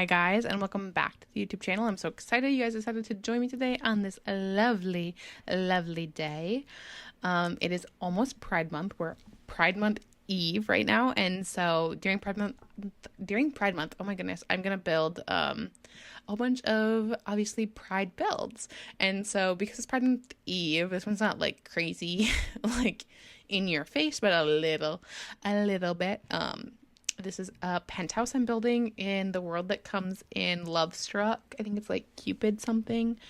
Hi guys, and welcome back to the YouTube channel. I'm so excited you guys decided to join me today on this lovely, lovely day. It is almost Pride Month. We're Pride Month Eve right now, and so during Pride Month, oh my goodness, I'm gonna build a bunch of obviously Pride builds. And so because it's Pride Month Eve, this one's not like crazy like in your face, but a little bit. This is a penthouse I'm building in the world that comes in Love Struck. I think it's like Cupid something.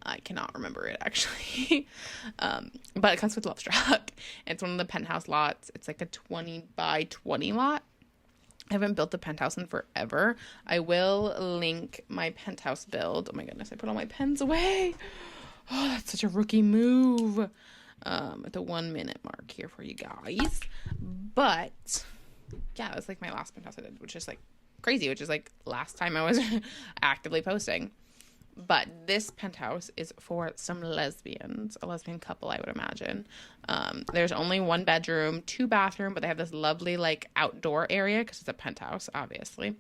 I cannot remember it actually. But it comes with Love Struck. It's one of the penthouse lots. It's like a 20 by 20 lot. I haven't built the penthouse in forever. I will link my penthouse build. Oh my goodness, I put all my pens away. Oh, that's such a rookie move. At the 1 minute mark here for you guys. But yeah, it was like my last penthouse I did, which is like crazy, which is like last time I was actively posting. But this penthouse is for some lesbians, a lesbian couple, I would imagine. There's only 1 bedroom, 2 bathroom, but they have this lovely like outdoor area because it's a penthouse, obviously.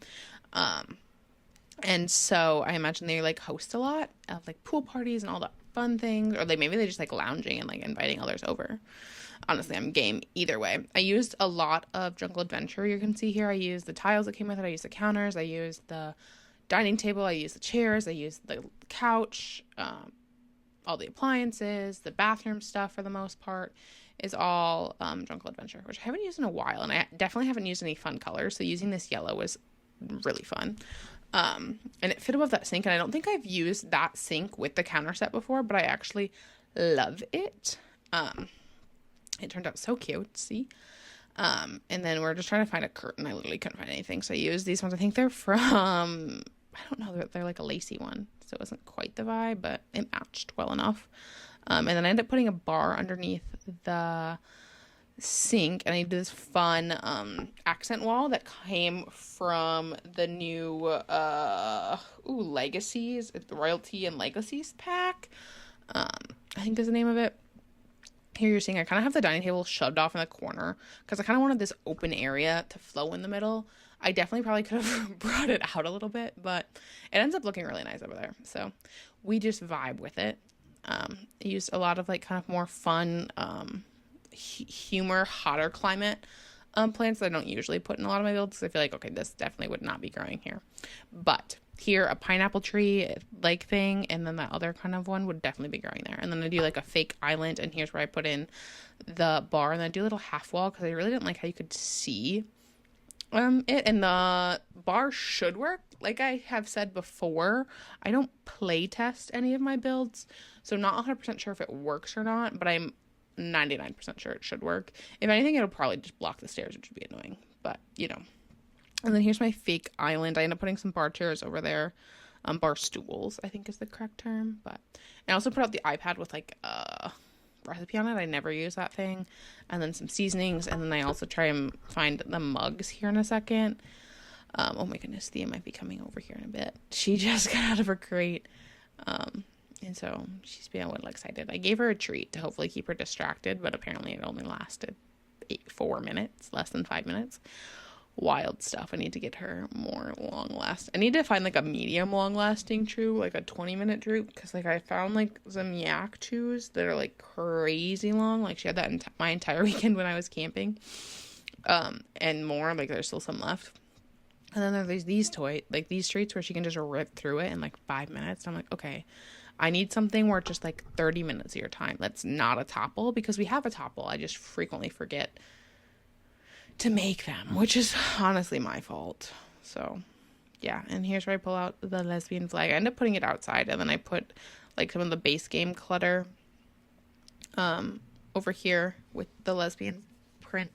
And so I imagine they like host a lot of like pool parties and all that fun things, or maybe they just like lounging and like inviting others over. Honestly, I'm game either way. I used a lot of Jungle Adventure. You can see here, I used the tiles that came with it. I used the counters. I used the dining table. I used the chairs. I used the couch. All the appliances, the bathroom stuff for the most part is all Jungle Adventure, which I haven't used in a while. And I definitely haven't used any fun colors. So using this yellow was really fun. And it fit above that sink. And I don't think I've used that sink with the counter set before, but I actually love it. It turned out so cute, see? And then we're just trying to find a curtain. I literally couldn't find anything, so I used these ones. I think they're from, I don't know, they're like a lacy one, so it wasn't quite the vibe, but it matched well enough. And then I ended up putting a bar underneath the sink, and I did this fun accent wall that came from the new Legacies, the Royalty and Legacies pack. I think is the name of it. Here you're seeing I kind of have the dining table shoved off in the corner because I kind of wanted this open area to flow in the middle. I definitely probably could have brought it out a little bit, but it ends up looking really nice over there. So we just vibe with it. I used a lot of like kind of more fun, humor, hotter climate plants that I don't usually put in a lot of my builds because I feel like, okay, this definitely would not be growing here. But here, a pineapple tree like thing, and then that other kind of one would definitely be growing there. And then I do like a fake island, and here's where I put in the bar, and then I do a little half wall because I really didn't like how you could see it. And the bar should work. Like I have said before, I don't play test any of my builds, so not 100% sure if it works or not, but I'm 99% sure it should work. If anything, it'll probably just block the stairs, which would be annoying, but you know. And then here's my fake island. I ended up putting some bar chairs over there. Bar stools, I think is the correct term. But I also put out the iPad with like a recipe on it. I never use that thing. And then some seasonings. And then I also try and find the mugs here in a second. Oh my goodness, Thea might be coming over here in a bit. She just got out of her crate. And so she's being a little excited. I gave her a treat to hopefully keep her distracted. But apparently it only lasted 4 minutes, less than 5 minutes. Wild stuff. I need to get her more long last. I need to find like a medium long lasting chew, like a 20-minute chew, because like I found like some yak chews that are like crazy long. Like she had that my entire weekend when I was camping, and more. Like there's still some left. And then there's these these treats where she can just rip through it in like 5 minutes. And I'm like, okay, I need something where it's just like 30 minutes of your time. That's not a topple, because we have a topple. I just frequently forget to make them, which is honestly my fault. So yeah, and here's where I pull out the lesbian flag. I end up putting it outside, and then I put like some of the base game clutter over here with the lesbian print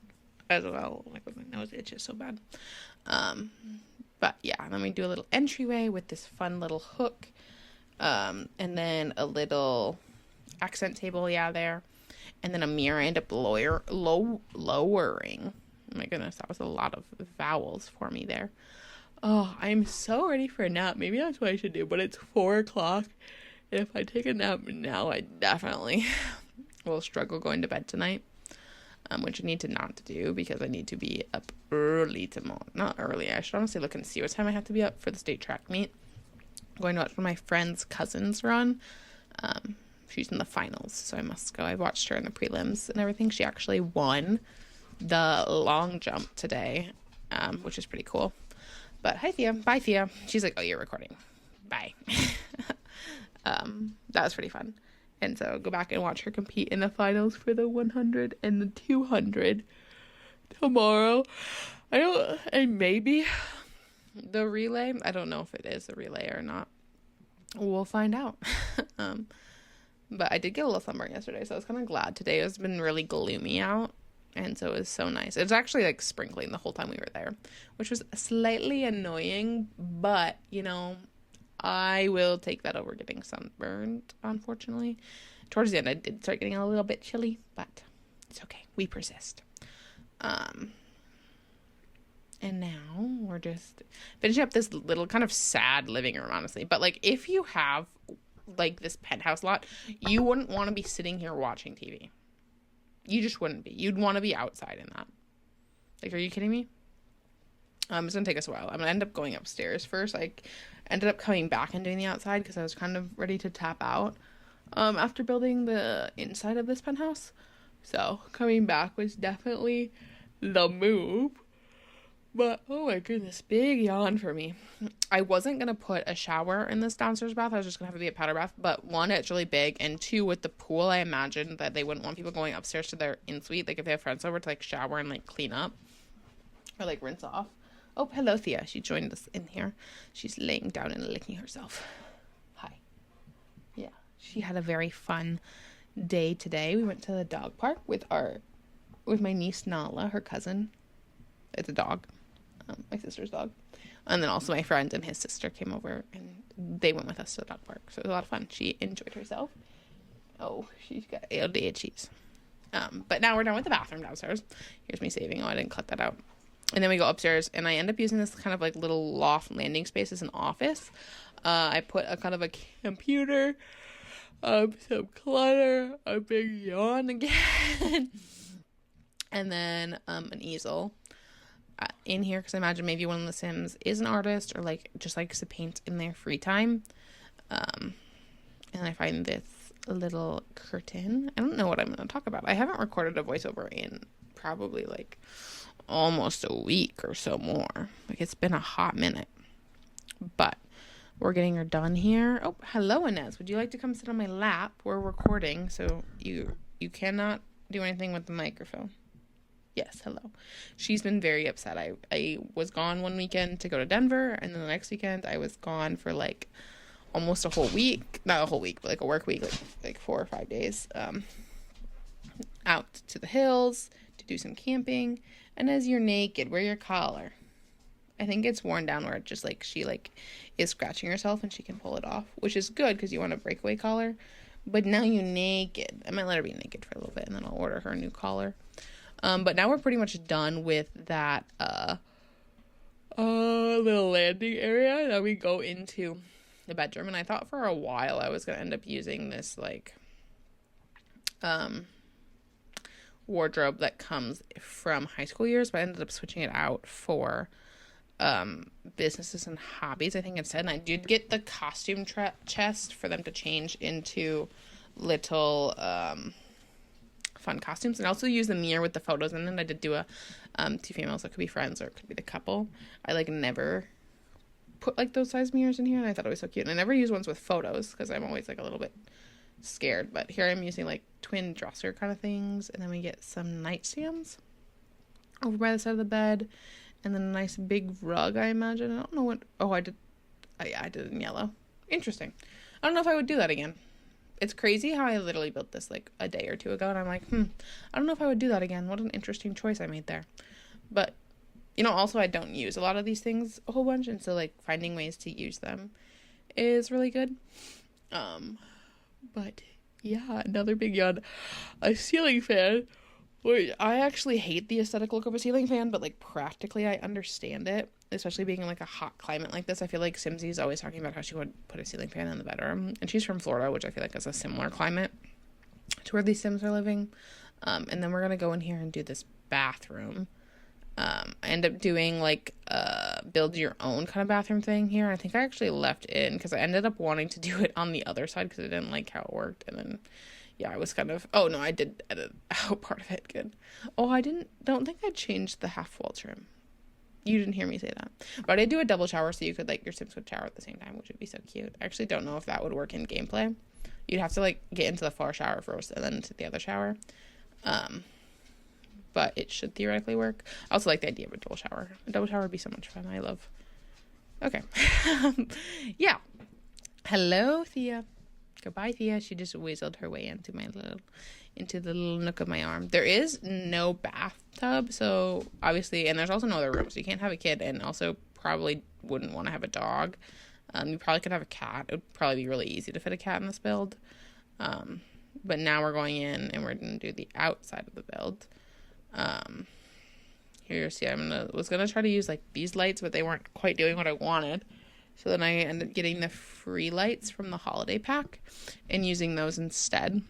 as well. Like my nose itches so bad. But yeah, and then we do a little entryway with this fun little hook, and then a little accent table there, and then a mirror. I end up lowering. Oh my goodness, that was a lot of vowels for me there. Oh, I'm so ready for a nap. Maybe that's what I should do, but it's 4 o'clock. If I take a nap now, I definitely will struggle going to bed tonight. which I need to not do because I need to be up early tomorrow. Not early. I should honestly look and see what time I have to be up for the state track meet. I'm going to watch one of my friend's cousins run. She's in the finals, so I must go. I watched her in the prelims and everything. She actually won the long jump today, which is pretty cool. But hi, Thea. Bye, Thea. She's like, oh, you're recording. Bye. That was pretty fun. And so go back and watch her compete in the finals for the 100 and the 200 tomorrow. And maybe the relay. I don't know if it is a relay or not. We'll find out. But I did get a little sunburn yesterday, so I was kind of glad. Today has been really gloomy out, and so it was so nice. It was actually like sprinkling the whole time we were there, which was slightly annoying, but you know, I will take that over getting sunburned, unfortunately. Towards the end, I did start getting a little bit chilly, but it's okay. We persist. And now we're just finishing up this little kind of sad living room, honestly. But like, if you have like this penthouse lot, you wouldn't want to be sitting here watching TV. You just wouldn't be. You'd want to be outside in that. Like, are you kidding me? It's gonna take us a while. I'm gonna end up going upstairs first. I ended up coming back and doing the outside because I was kind of ready to tap out after building the inside of this penthouse. So coming back was definitely the move. But, oh my goodness, big yawn for me. I wasn't going to put a shower in this downstairs bath. I was just going to have it be a powder bath. But one, it's really big. And two, with the pool, I imagined that they wouldn't want people going upstairs to their in-suite. Like, if they have friends over to, like, shower and, like, clean up. Or, like, rinse off. Oh, hello, Thea. She joined us in here. She's laying down and licking herself. Hi. Yeah. She had a very fun day today. We went to the dog park with my niece, Nala, her cousin. It's a dog. My sister's dog. And then also my friend and his sister came over and they went with us to the dog park. So it was a lot of fun. She enjoyed herself. Oh, she's got itchies. But now we're done with the bathroom downstairs. Here's me saving. Oh, I didn't cut that out. And then we go upstairs and I end up using this kind of like little loft landing space as an office. I put a kind of a computer, some clutter, a big yawn again, and then an easel in here because I imagine maybe one of the Sims is an artist or like just likes to paint in their free time. And I find this little curtain. I don't know what I'm going to talk about. I haven't recorded a voiceover in probably like almost a week or so more. Like, it's been a hot minute. But we're getting her done here. Oh, hello, Inez. Would you like to come sit on my lap? We're recording, so you cannot do anything with the microphone. Yes, hello. She's been very upset. I was gone one weekend to go to Denver, and then the next weekend I was gone for like almost a whole week. Not a whole week, but like a work week, like 4 or 5 days. Out to the hills to do some camping. And as you're naked, wear your collar. I think it's worn down where it just like she like is scratching herself and she can pull it off, which is good because you want a breakaway collar. But now you're naked. I might let her be naked for a little bit and then I'll order her a new collar. But now we're pretty much done with that little landing area. Now we go into the bedroom, and I thought for a while I was gonna end up using this like wardrobe that comes from high school years, but I ended up switching it out for businesses and hobbies, I think, instead. And I did get the costume chest for them to change into little fun costumes, and I also use the mirror with the photos in it. I did do a 2 females that could be friends or it could be the couple. I like never put like those size mirrors in here, and I thought it was so cute. And I never use ones with photos because I'm always like a little bit scared, but here I'm using like twin dresser kind of things. And then we get some nightstands over by the side of the bed, and then a nice big rug, I imagine. I don't know what, I did it in yellow. Interesting. I don't know if I would do that again. It's crazy how I literally built this like a day or 2 ago, and I'm like, I don't know if I would do that again. What an interesting choice I made there. But you know, also I don't use a lot of these things a whole bunch, and so like finding ways to use them is really good. But yeah, another big yawn. A ceiling fan. Wait, I actually hate the aesthetic look of a ceiling fan, but like practically I understand it, especially being in like a hot climate like this. I feel like Simsy is always talking about how she would put a ceiling fan in the bedroom, and she's from Florida, which I feel like is a similar climate to where these Sims are living. And then we're going to go in here and do this bathroom. I end up doing like build your own kind of bathroom thing here. I think I actually left in because I ended up wanting to do it on the other side because I didn't like how it worked. And then, yeah, I was kind of, oh no, I did edit out part of it. Good. Oh, don't think I changed the half wall trim. You didn't hear me say that. But I did do a double shower so you could, like, your Sims could shower at the same time, which would be so cute. I actually don't know if that would work in gameplay. You'd have to, like, get into the far shower first and then into the other shower. But it should theoretically work. I also like the idea of a double shower. A double shower would be so much fun. I love. Okay. Yeah. Hello, Thea. Goodbye, Thea. She just whistled her way into the little nook of my arm. There is no bathtub, so obviously, and there's also no other room, so you can't have a kid, and also probably wouldn't want to have a dog. You probably could have a cat. It would probably be really easy to fit a cat in this build. But now we're going in, and we're going to do the outside of the build. Here, see, was gonna try to use like these lights, but they weren't quite doing what I wanted. So then I ended up getting the free lights from the holiday pack and using those instead.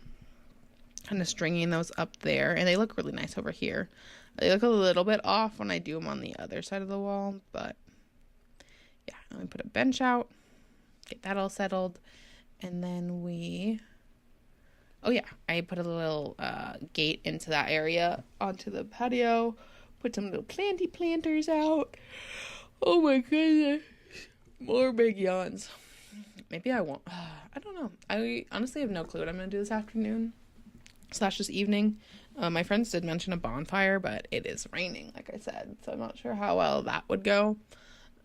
Kind of stringing those up there, and they look really nice over here. They look a little bit off when I do them on the other side of the wall, but yeah, let me put a bench out, get that all settled, and then oh yeah, I put a little gate into that area onto the patio, put some little planters out. Oh my goodness, more big yawns. Maybe I won't. I don't know. I honestly have no clue what I'm going to do this afternoon / this evening. My friends did mention a bonfire, but it is raining, like I said, so I'm not sure how well that would go.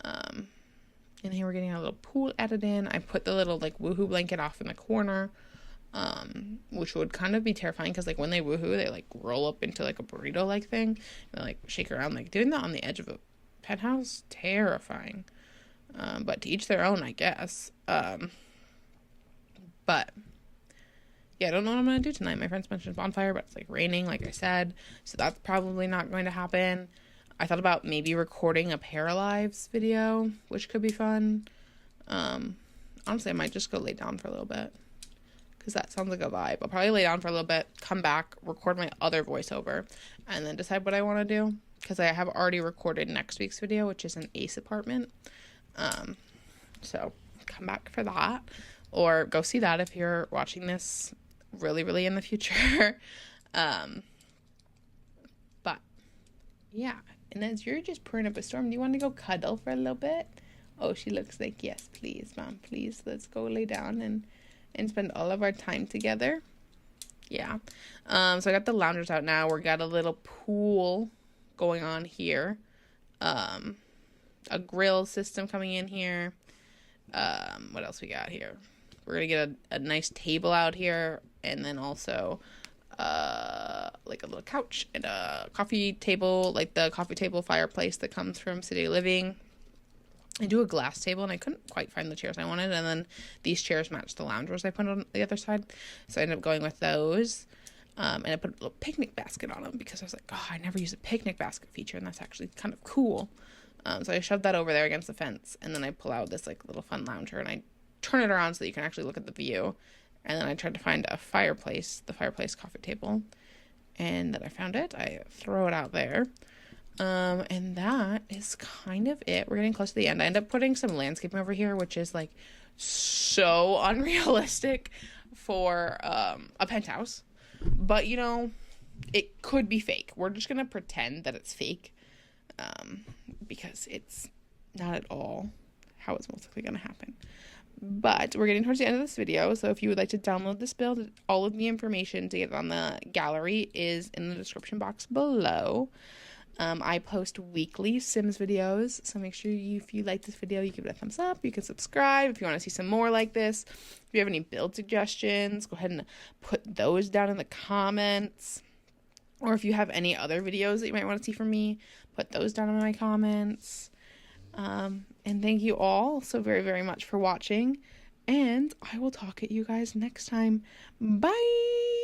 And here we're getting a little pool added in. I put the little like woohoo blanket off in the corner, which would kind of be terrifying because like when they woohoo, they like roll up into like a burrito like thing and like shake around. Like doing that on the edge of a penthouse, terrifying. But to each their own, I guess. But yeah, I don't know what I'm going to do tonight. My friends mentioned bonfire, but it's like raining, like I said. So that's probably not going to happen. I thought about maybe recording a Paralives video, which could be fun. Honestly, I might just go lay down for a little bit because that sounds like a vibe. I'll probably lay down for a little bit, come back, record my other voiceover, and then decide what I want to do because I have already recorded next week's video, which is an Ace apartment. So come back for that or go see that if you're watching this really, really in the future. But yeah, and as you're just pouring up a storm, do you want to go cuddle for a little bit? Oh, she looks like, yes, please, mom, please, let's go lay down and spend all of our time together. Yeah. So I got the loungers out now. We got a little pool going on here. A grill system coming in here. What else we got here? We're gonna get a nice table out here, and then also like a little couch and a coffee table, like the coffee table fireplace that comes from City Living. I do a glass table, and I couldn't quite find the chairs I wanted, and then these chairs match the loungers I put on the other side, so I ended up going with those. And I put a little picnic basket on them because I was like, oh, I never use a picnic basket feature, and that's actually kind of cool. So I shoved that over there against the fence, and then I pull out this like little fun lounger, and I turn it around so that you can actually look at the view. And then I tried to find the fireplace coffee table, and then I found it. I throw it out there. And that is kind of it. We're getting close to the end. I end up putting some landscaping over here, which is like so unrealistic for a penthouse. But you know, it could be fake. We're just gonna pretend that it's fake. Because it's not at all how it's most likely going to happen. But we're getting towards the end of this video, so if you would like to download this build, all of the information to get it on the gallery is in the description box below. I post weekly Sims videos, so make sure if you like this video, you give it a thumbs up. You can subscribe if you want to see some more like this. If you have any build suggestions, go ahead and put those down in the comments. Or if you have any other videos that you might want to see from me, put those down in my comments. And thank you all so very, very much for watching. And I will talk at you guys next time. Bye!